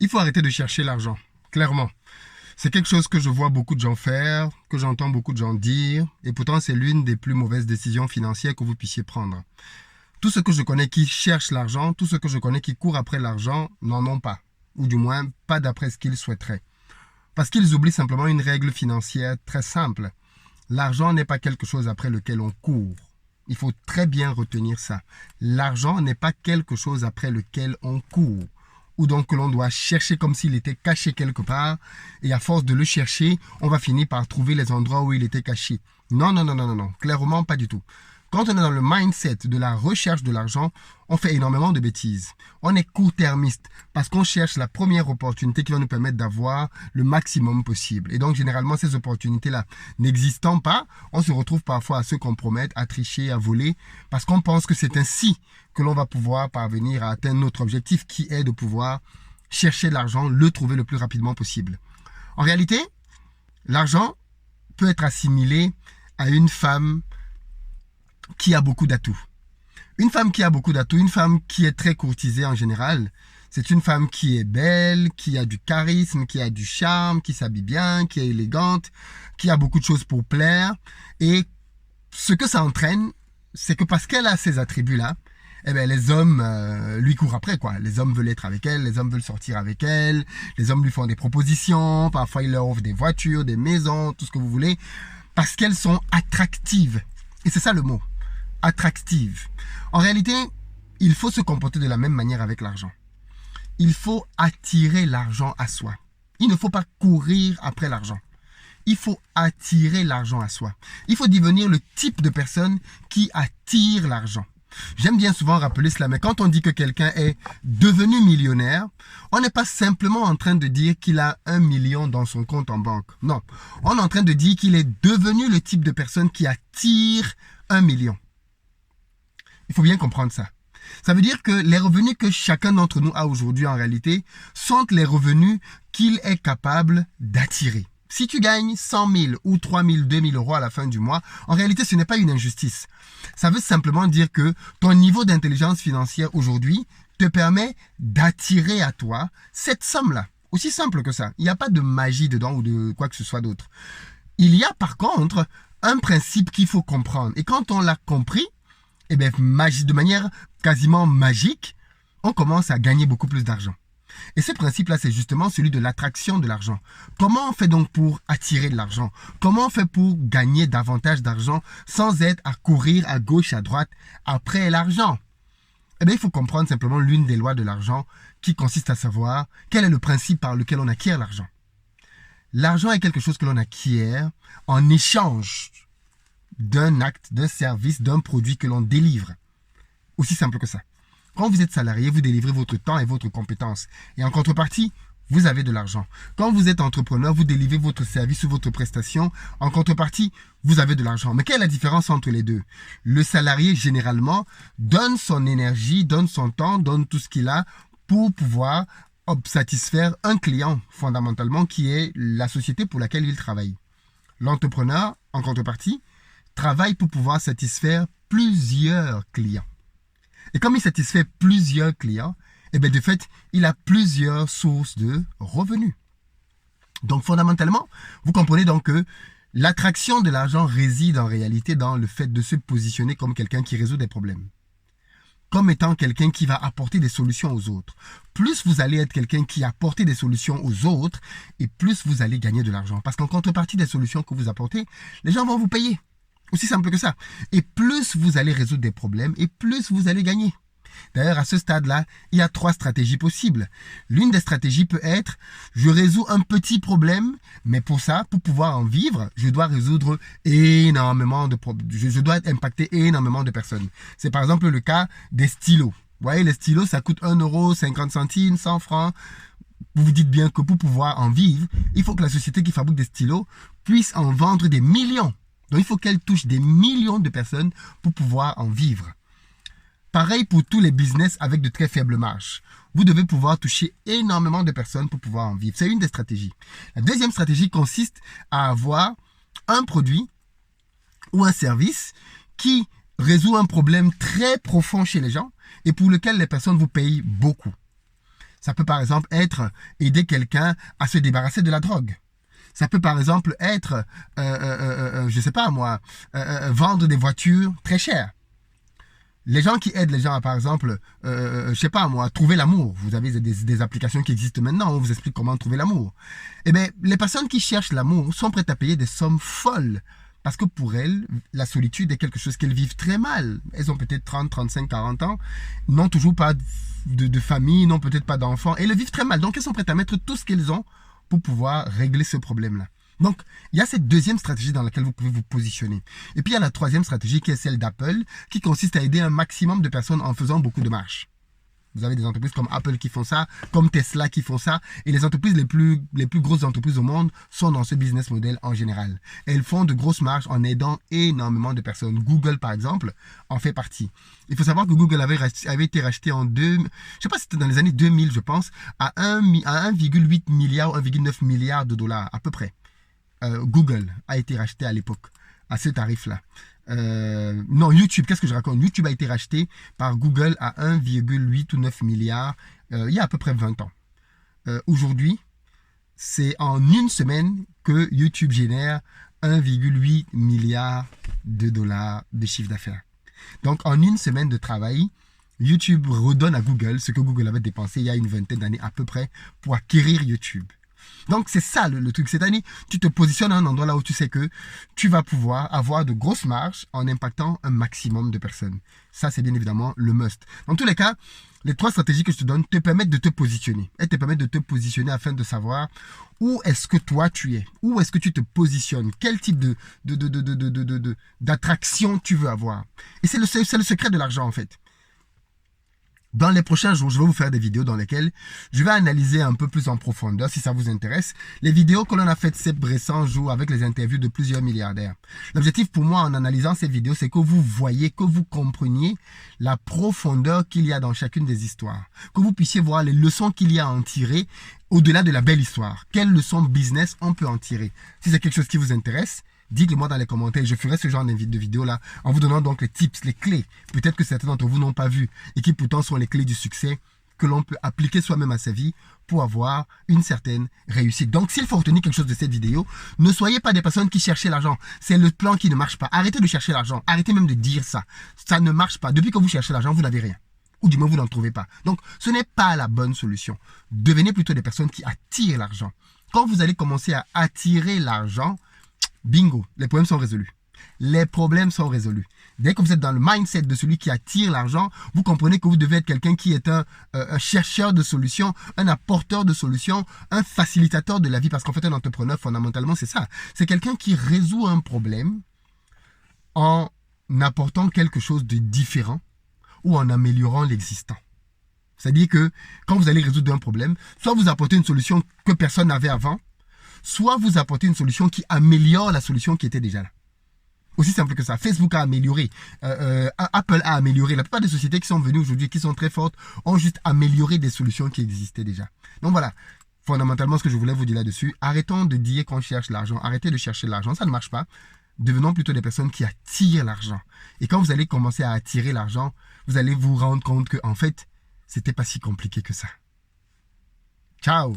Il faut arrêter de chercher l'argent, clairement. C'est quelque chose que je vois beaucoup de gens faire, que j'entends beaucoup de gens dire, et pourtant c'est l'une des plus mauvaises décisions financières que vous puissiez prendre. Tous ceux que je connais qui cherchent l'argent, tous ceux que je connais qui courent après l'argent, n'en ont pas. Ou du moins, pas d'après ce qu'ils souhaiteraient. Parce qu'ils oublient simplement une règle financière très simple. L'argent n'est pas quelque chose après lequel on court. Il faut très bien retenir ça. L'argent n'est pas quelque chose après lequel on court. Ou donc que l'on doit chercher comme s'il était caché quelque part. Et à force de le chercher, on va finir par trouver les endroits où il était caché. Non, non, non, non, non, non. Clairement, pas du tout. Quand on est dans le mindset de la recherche de l'argent, on fait énormément de bêtises. On est court-termiste parce qu'on cherche la première opportunité qui va nous permettre d'avoir le maximum possible. Et donc, généralement, ces opportunités-là n'existant pas, on se retrouve parfois à se compromettre, à tricher, à voler, parce qu'on pense que c'est ainsi que l'on va pouvoir parvenir à atteindre notre objectif qui est de pouvoir chercher de l'argent, le trouver le plus rapidement possible. En réalité, l'argent peut être assimilé à une femme qui a beaucoup d'atouts. Une femme qui a beaucoup d'atouts, une femme qui est très courtisée en général, c'est une femme qui est belle, qui a du charisme, qui a du charme, qui s'habille bien, qui est élégante, qui a beaucoup de choses pour plaire. Et ce que ça entraîne, c'est que parce qu'elle a ces attributs-là, eh bien, les hommes lui courent après, quoi. Les hommes veulent être avec elle, les hommes veulent sortir avec elle, les hommes lui font des propositions, parfois ils leur offrent des voitures, des maisons, tout ce que vous voulez, parce qu'elles sont attractives. Et c'est ça le mot. Attractive. En réalité, il faut se comporter de la même manière avec l'argent. Il faut attirer l'argent à soi. Il ne faut pas courir après l'argent. Il faut attirer l'argent à soi. Il faut devenir le type de personne qui attire l'argent. J'aime bien souvent rappeler cela, mais quand on dit que quelqu'un est devenu millionnaire, on n'est pas simplement en train de dire qu'il a 1 million dans son compte en banque. Non, on est en train de dire qu'il est devenu le type de personne qui attire 1 million. Il faut bien comprendre ça. Ça veut dire que les revenus que chacun d'entre nous a aujourd'hui en réalité sont les revenus qu'il est capable d'attirer. Si tu gagnes 100 000 ou 3 000, 2 000 euros à la fin du mois, en réalité ce n'est pas une injustice. Ça veut simplement dire que ton niveau d'intelligence financière aujourd'hui te permet d'attirer à toi cette somme-là. Aussi simple que ça. Il n'y a pas de magie dedans ou de quoi que ce soit d'autre. Il y a par contre un principe qu'il faut comprendre. Et quand on l'a compris, eh bien, de manière quasiment magique, on commence à gagner beaucoup plus d'argent. Et ce principe-là, c'est justement celui de l'attraction de l'argent. Comment on fait donc pour attirer de l'argent? Comment on fait pour gagner davantage d'argent sans être à courir à gauche, à droite après l'argent? Eh bien, il faut comprendre simplement l'une des lois de l'argent qui consiste à savoir quel est le principe par lequel on acquiert l'argent. L'argent est quelque chose que l'on acquiert en échange d'un acte, d'un service, d'un produit que l'on délivre. Aussi simple que ça. Quand vous êtes salarié, vous délivrez votre temps et votre compétence. Et en contrepartie, vous avez de l'argent. Quand vous êtes entrepreneur, vous délivrez votre service ou votre prestation. En contrepartie, vous avez de l'argent. Mais quelle est la différence entre les deux? Le salarié, généralement, donne son énergie, donne son temps, donne tout ce qu'il a pour pouvoir satisfaire un client, fondamentalement, qui est la société pour laquelle il travaille. L'entrepreneur, en contrepartie, travaille pour pouvoir satisfaire plusieurs clients. Et comme il satisfait plusieurs clients, eh bien de fait, il a plusieurs sources de revenus. Donc fondamentalement, vous comprenez donc que l'attraction de l'argent réside en réalité dans le fait de se positionner comme quelqu'un qui résout des problèmes. Comme étant quelqu'un qui va apporter des solutions aux autres. Plus vous allez être quelqu'un qui apporte des solutions aux autres, et plus vous allez gagner de l'argent. Parce qu'en contrepartie des solutions que vous apportez, les gens vont vous payer. Aussi simple que ça. Et plus vous allez résoudre des problèmes, et plus vous allez gagner. D'ailleurs, à ce stade-là, il y a 3 stratégies possibles. L'une des stratégies peut être, je résous un petit problème, mais pour ça, pour pouvoir en vivre, je dois résoudre énormément de problèmes. Je dois impacter énormément de personnes. C'est par exemple le cas des stylos. Vous voyez, les stylos, ça coûte 1 €, 50 centimes, 100 francs. Vous vous dites bien que pour pouvoir en vivre, il faut que la société qui fabrique des stylos puisse en vendre des millions. Donc, il faut qu'elle touche des millions de personnes pour pouvoir en vivre. Pareil pour tous les business avec de très faibles marges. Vous devez pouvoir toucher énormément de personnes pour pouvoir en vivre. C'est une des stratégies. La deuxième stratégie consiste à avoir un produit ou un service qui résout un problème très profond chez les gens et pour lequel les personnes vous payent beaucoup. Ça peut par exemple être aider quelqu'un à se débarrasser de la drogue. Ça peut par exemple être, je sais pas moi, vendre des voitures très chères. Les gens qui aident les gens à, par exemple, je sais pas moi, trouver l'amour. Vous avez des applications qui existent maintenant, on vous explique comment trouver l'amour. Eh bien, les personnes qui cherchent l'amour sont prêtes à payer des sommes folles. Parce que pour elles, la solitude est quelque chose qu'elles vivent très mal. Elles ont peut-être 30, 35, 40 ans, n'ont toujours pas de famille, n'ont peut-être pas d'enfants, et elles le vivent très mal. Donc elles sont prêtes à mettre tout ce qu'elles ont pour pouvoir régler ce problème-là. Donc, il y a cette deuxième stratégie dans laquelle vous pouvez vous positionner. Et puis, il y a la troisième stratégie qui est celle d'Apple, qui consiste à aider un maximum de personnes en faisant beaucoup de marches. Vous avez des entreprises comme Apple qui font ça, comme Tesla qui font ça. Et les entreprises les plus grosses entreprises au monde sont dans ce business model en général. Elles font de grosses marches en aidant énormément de personnes. Google, par exemple, en fait partie. Il faut savoir que Google avait été racheté je sais pas si c'était dans les années 2000, je pense, à 1,8 milliard ou 1,9 milliard de dollars, à peu près. Google a été racheté à l'époque, à ce tarif-là. Non, YouTube, qu'est-ce que je raconte? YouTube a été racheté par Google à 1,8 ou 9 milliards il y a à peu près 20 ans. Aujourd'hui, c'est en une semaine que YouTube génère 1,8 milliard de dollars de chiffre d'affaires. Donc, en une semaine de travail, YouTube redonne à Google ce que Google avait dépensé il y a une vingtaine d'années à peu près pour acquérir YouTube. Donc, c'est ça le truc. C'est-à-dire, tu te positionnes à un endroit là où tu sais que tu vas pouvoir avoir de grosses marges en impactant un maximum de personnes. Ça, c'est bien évidemment le must. Dans tous les cas, les trois stratégies que je te donne te permettent de te positionner. Elles te permettent de te positionner afin de savoir où est-ce que toi tu es. Où est-ce que tu te positionnes. Quel type d'attraction tu veux avoir. Et c'est le secret de l'argent en fait. Dans les prochains jours, je vais vous faire des vidéos dans lesquelles je vais analyser un peu plus en profondeur, si ça vous intéresse, les vidéos que l'on a faites ces récents jours avec les interviews de plusieurs milliardaires. L'objectif pour moi en analysant ces vidéos, c'est que vous voyez, que vous compreniez la profondeur qu'il y a dans chacune des histoires. Que vous puissiez voir les leçons qu'il y a à en tirer au-delà de la belle histoire. Quelles leçons business on peut en tirer? Si c'est quelque chose qui vous intéresse, dites-le moi dans les commentaires. Je ferai ce genre de vidéo là en vous donnant donc les tips, les clés. Peut-être que certains d'entre vous n'ont pas vu et qui pourtant sont les clés du succès que l'on peut appliquer soi-même à sa vie pour avoir une certaine réussite. Donc, s'il faut retenir quelque chose de cette vidéo, ne soyez pas des personnes qui cherchent l'argent. C'est le plan qui ne marche pas. Arrêtez de chercher l'argent. Arrêtez même de dire ça. Ça ne marche pas. Depuis que vous cherchez l'argent, vous n'avez rien. Ou du moins, vous n'en trouvez pas. Donc, ce n'est pas la bonne solution. Devenez plutôt des personnes qui attirent l'argent. Quand vous allez commencer à attirer l'argent, bingo, les problèmes sont résolus. Les problèmes sont résolus. Dès que vous êtes dans le mindset de celui qui attire l'argent, vous comprenez que vous devez être quelqu'un qui est un chercheur de solutions, un apporteur de solutions, un facilitateur de la vie. Parce qu'en fait, un entrepreneur, fondamentalement, c'est ça. C'est quelqu'un qui résout un problème en apportant quelque chose de différent ou en améliorant l'existant. C'est-à-dire que quand vous allez résoudre un problème, soit vous apportez une solution que personne n'avait avant, soit vous apportez une solution qui améliore la solution qui était déjà là. Aussi simple que ça. Facebook a amélioré, Apple a amélioré. La plupart des sociétés qui sont venues aujourd'hui, qui sont très fortes, ont juste amélioré des solutions qui existaient déjà. Donc voilà, fondamentalement ce que je voulais vous dire là-dessus. Arrêtons de dire qu'on cherche l'argent. Arrêtez de chercher l'argent, ça ne marche pas. Devenons plutôt des personnes qui attirent l'argent. Et quand vous allez commencer à attirer l'argent, vous allez vous rendre compte que en fait, c'était pas si compliqué que ça. Ciao!